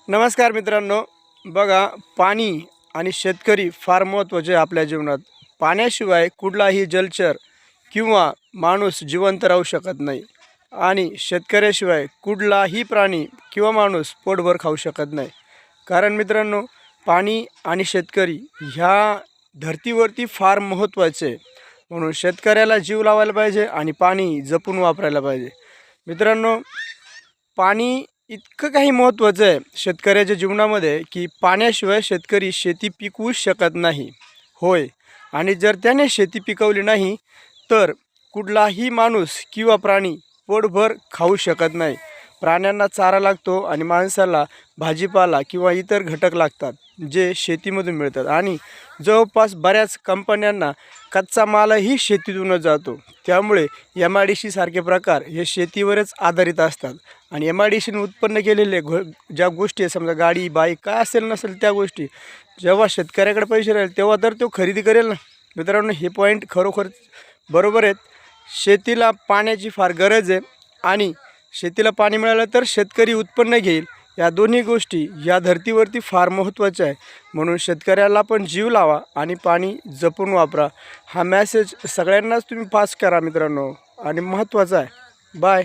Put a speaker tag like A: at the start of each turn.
A: नमस्कार मित्रांनो, बघा पाणी आणि शेतकरी फार महत्त्वाचे आहे आपल्या जीवनात. पाण्याशिवाय कुठलाही जलचर किंवा माणूस जिवंत राहू शकत नाही आणि शेतकऱ्याशिवाय कुठलाही प्राणी किंवा माणूस पोटभर खाऊ शकत नाही. कारण मित्रांनो, पाणी आणि शेतकरी ह्या धरतीवरती फार महत्त्वाचे आहे. म्हणून शेतकऱ्याला जीव लावायला पाहिजे आणि पाणी जपून वापरायला पाहिजे. मित्रांनो, पाणी इतकं काही महत्त्वाचं आहे शेतकऱ्याच्या जीवनामध्ये की पाण्याशिवाय शेतकरी शेती पिकवूच शकत नाही. होय, आणि जर त्याने शेती पिकवली नाही तर कुठलाही माणूस किंवा प्राणी पोटभर खाऊ शकत नाही. प्राण्यांना चारा लागतो आणि माणसाला भाजीपाला किंवा इतर घटक लागतात जे शेतीमधून मिळतात. आणि जवळपास बऱ्याच कंपन्यांना कच्चा मालही शेतीतूनच जातो. त्यामुळे MIDC सारखे प्रकार हे शेतीवरच आधारित असतात. आणि MIDCने उत्पन्न केलेले ज्या गोष्टी आहेत, समजा गाडी बाईक काय असेल नसेल त्या गोष्टी, जेव्हा शेतकऱ्याकडे पैसे राहील तेव्हा तर तो खरेदी करेल ना. मित्रांनो, हे पॉईंट खरोखर बरोबर आहेत. शेतीला पाण्याची फार गरज आहे आणि शेतीला पाणी मिळालं तर शेतकरी उत्पन्न घेईल. या दोन्ही गोष्टी या धर्तीवरती फार महत्त्वाच्या आहे. म्हणून शेतकऱ्याला पण जीव लावा आणि पाणी जपून वापरा. हा मॅसेज सगळ्यांनाच तुम्ही पास करा मित्रांनो, आणि महत्त्वाचा आहे. बाय.